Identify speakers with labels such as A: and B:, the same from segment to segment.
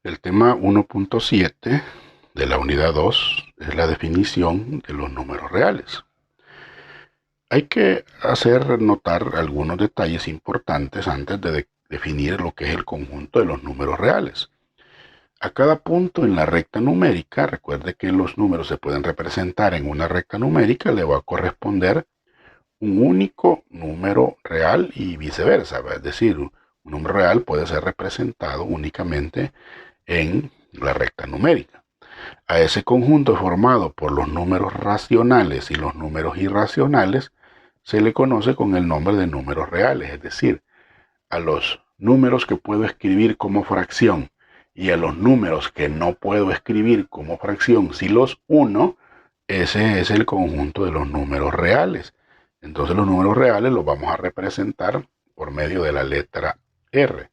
A: El tema 1.7 de la unidad 2 es la definición de los números reales. Hay que hacer notar algunos detalles importantes antes de definir lo que es el conjunto de los números reales. A cada punto en la recta numérica, recuerde que los números se pueden representar en una recta numérica, le va a corresponder un único número real y viceversa. Es decir, un número real puede ser representado únicamente en la recta numérica. A ese conjunto formado por los números racionales y los números irracionales se le conoce con el nombre de números reales, es decir, a los números que puedo escribir como fracción y a los números que no puedo escribir como fracción, si los uno, ese es el conjunto de los números reales. Entonces los números reales los vamos a representar por medio de la letra R.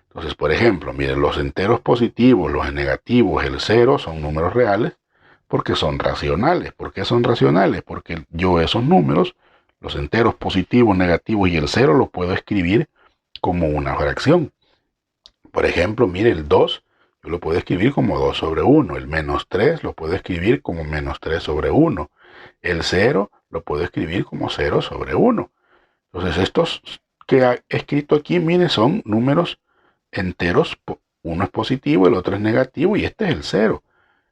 A: Entonces, por ejemplo, miren, los enteros positivos, los negativos, el cero son números reales porque son racionales. ¿Por qué son racionales? Porque yo esos números, los enteros positivos, negativos y el cero, los puedo escribir como una fracción. Por ejemplo, mire, el 2, yo lo puedo escribir como 2 sobre 1. El menos 3 lo puedo escribir como menos 3 sobre 1. El 0 lo puedo escribir como 0 sobre 1. Entonces, estos que he escrito aquí, mire, son números enteros, uno es positivo, el otro es negativo y este es el cero.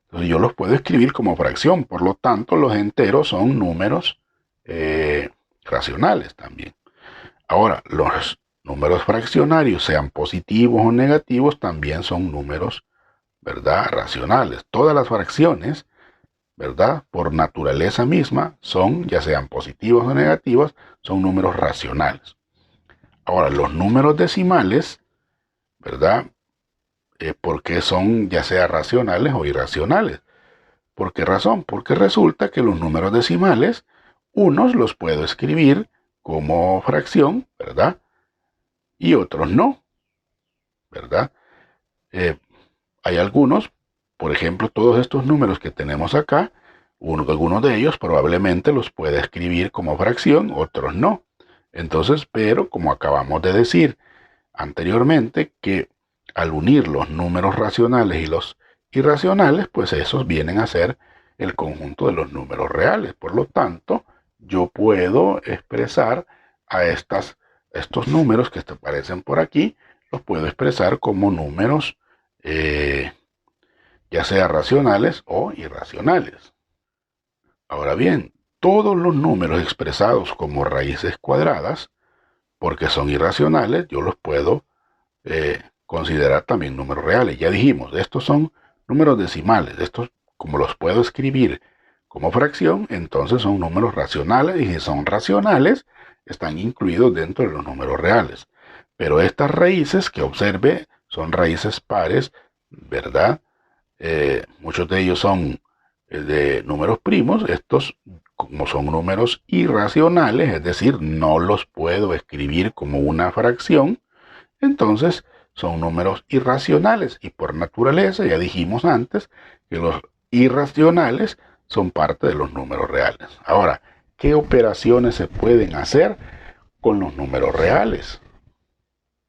A: Entonces yo los puedo escribir como fracción, por lo tanto los enteros son números racionales también. Ahora, los números fraccionarios, sean positivos o negativos, también son números, ¿verdad?, racionales. Todas las fracciones, ¿verdad?, por naturaleza misma, son, ya sean positivos o negativos, son números racionales. Ahora, los números decimales, ¿verdad?, porque son ya sea racionales o irracionales. ¿Por qué razón? Porque resulta que los números decimales, unos los puedo escribir como fracción, ¿verdad? Y otros no, ¿verdad? Eh, Hay algunos, por ejemplo, todos estos números que tenemos acá, algunos de ellos probablemente los pueda escribir como fracción, otros no. Entonces, pero como acabamos de decir anteriormente, que al unir los números racionales y los irracionales, pues esos vienen a ser el conjunto de los números reales. Por lo tanto, yo puedo expresar a estos números que aparecen por aquí, los puedo expresar como números eh, ya sea racionales o irracionales. Ahora bien, todos los números expresados como raíces cuadradas, porque son irracionales, yo los puedo considerar también números reales. Ya dijimos, estos son números decimales. Estos, como los puedo escribir como fracción, entonces son números racionales, y si son racionales, están incluidos dentro de los números reales. Pero estas raíces que observe son raíces pares, ¿verdad? Muchos de ellos son de números primos. Estos, como son números irracionales, es decir, no los puedo escribir como una fracción, entonces son números irracionales, y por naturaleza, ya dijimos antes, que los irracionales son parte de los números reales. Ahora, ¿qué operaciones se pueden hacer con los números reales?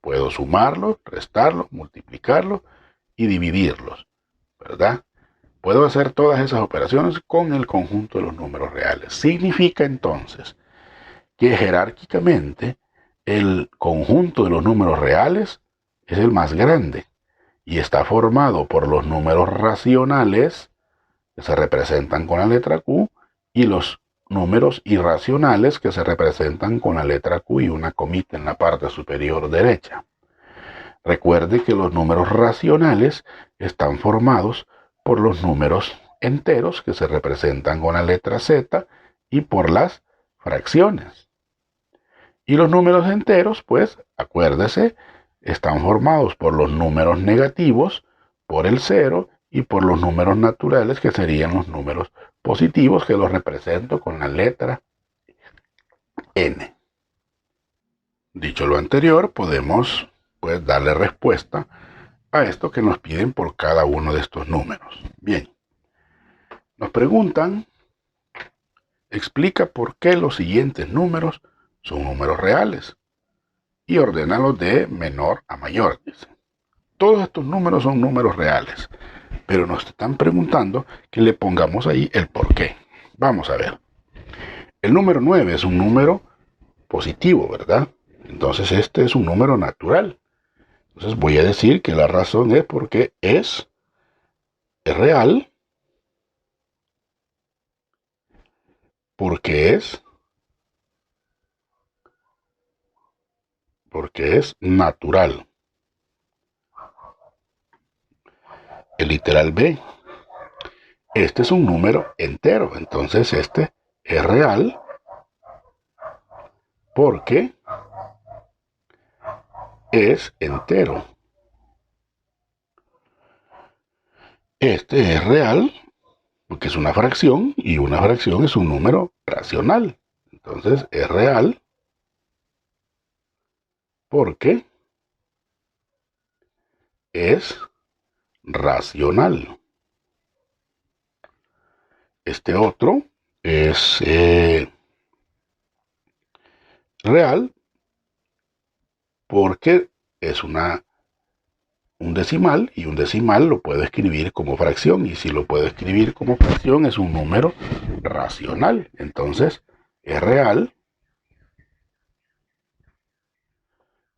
A: Puedo sumarlos, restarlos, multiplicarlos y dividirlos, ¿verdad? Puedo hacer todas esas operaciones con el conjunto de los números reales. Significa entonces que jerárquicamente el conjunto de los números reales es el más grande y está formado por los números racionales, que se representan con la letra Q, y los números irracionales, que se representan con la letra Q y una comita en la parte superior derecha. Recuerde que los números racionales están formados por los números enteros, que se representan con la letra Z, y por las fracciones. Y los números enteros, pues, acuérdese, están formados por los números negativos, por el cero, y por los números naturales, que serían los números positivos, que los represento con la letra N. Dicho lo anterior, podemos, pues, darle respuesta a esto que nos piden por cada uno de estos números. Bien, nos preguntan, explica por qué los siguientes números son números reales y ordénalos de menor a mayor, dice. todos estos números son números reales, pero nos están preguntando que le pongamos ahí el por qué. Vamos a ver. El número 9 es un número positivo, ¿verdad? Entonces este es un número natural. Entonces voy a decir que la razón es porque es real, porque es natural. El literal B. Este es un número entero, entonces este es real porque es entero. Este es real porque es una fracción y una fracción es un número racional. Entonces es real porque es racional. Este otro es real porque es un decimal, y un decimal lo puedo escribir como fracción, y si lo puedo escribir como fracción es un número racional. Entonces es real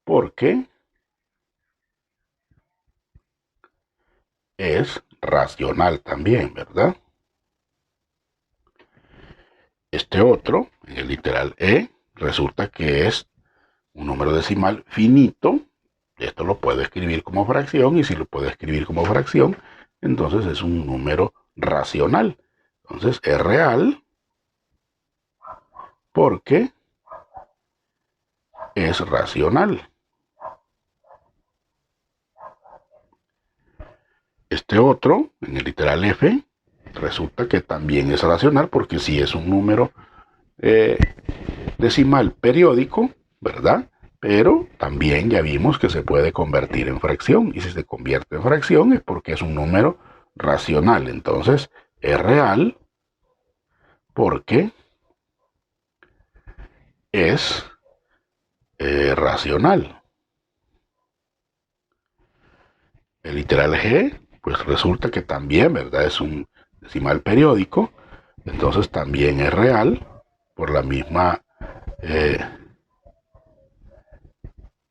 A: porque es racional también, ¿verdad? Este otro, en el literal E, resulta que es un número decimal finito. Esto lo puedo escribir como fracción, y si lo puedo escribir como fracción, entonces es un número racional. Entonces es real porque es racional. Este otro, en el literal F, resulta que también es racional porque si es un número decimal periódico, ¿verdad? Pero también ya vimos que se puede convertir en fracción, y si se convierte en fracción es porque es un número racional. Entonces es real porque es racional. El literal G, pues resulta que también, ¿verdad? Es un decimal periódico, entonces también es real por la misma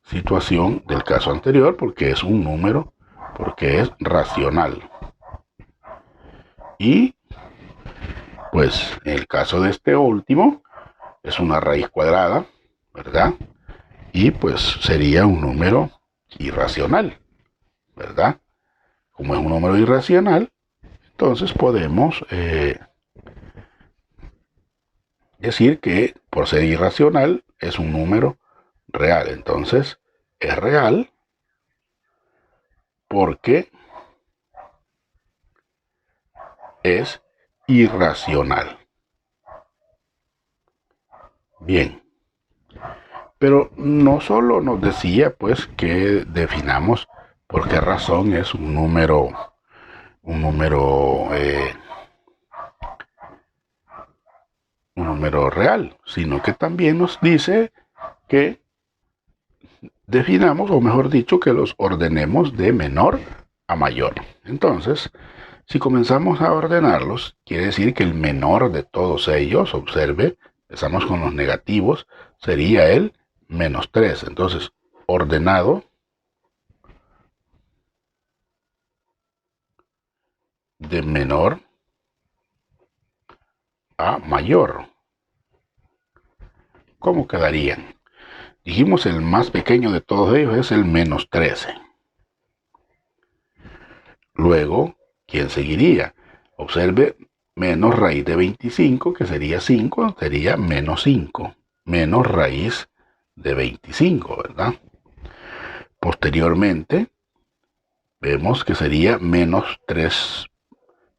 A: situación del caso anterior, porque es un número, porque es racional. Y pues en el caso de este último es una raíz cuadrada, ¿verdad? Y pues sería un número irracional, ¿verdad? Como es un número irracional, entonces podemos decir que por ser irracional es un número real. Entonces es real porque es irracional. Bien, pero no solo nos decía pues que definamos por qué razón es un número, un número real, sino que también nos dice que definamos, o mejor dicho, que los ordenemos de menor a mayor. Entonces, si comenzamos a ordenarlos, quiere decir que el menor de todos ellos, observe, empezamos con los negativos, sería el menos 3. Entonces, ordenado de menor a mayor. ¿Cómo quedarían? Dijimos el más pequeño de todos ellos es el menos 13. Luego, ¿quién seguiría? Observe, menos raíz de 25, que sería 5, sería menos 5. Menos raíz de 25, ¿verdad? Posteriormente, vemos que sería menos 3,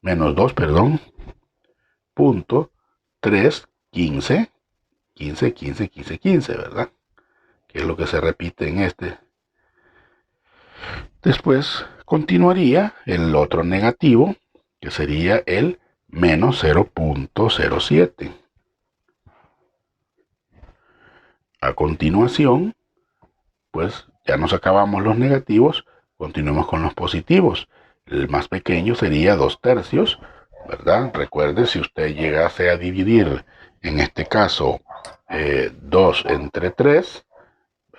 A: menos 2, perdón, punto 3, 15, 15, 15, 15, 15, ¿verdad? Que es lo que se repite en este. Después continuaría el otro negativo, que sería el menos 0.07. A continuación, pues ya nos acabamos los negativos, Continuemos con los positivos. El más pequeño sería 2/3, ¿verdad? Recuerde, si usted llegase a dividir, en este caso, 2 entre 3,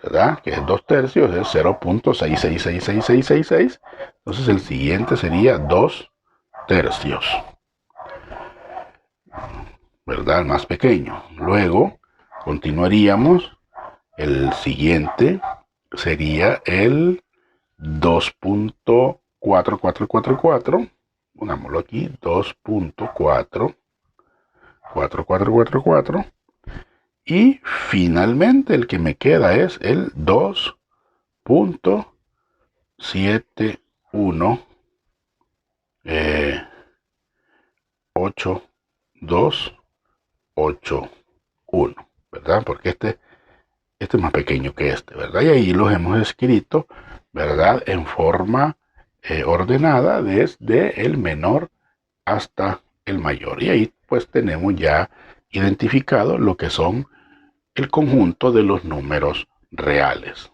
A: ¿verdad? Que es 2/3, es 0.666666. Entonces el siguiente sería 2/3, ¿verdad? El más pequeño. Luego continuaríamos. El siguiente sería el 2.4444. Pongámoslo aquí, 2.4444. Y finalmente el que me queda es el 2.718281, ¿verdad? Porque este es más pequeño que este, ¿verdad? Y ahí los hemos escrito, ¿verdad? En forma ordenada desde el menor hasta el mayor. Y ahí pues tenemos ya identificado lo que son el conjunto de los números reales.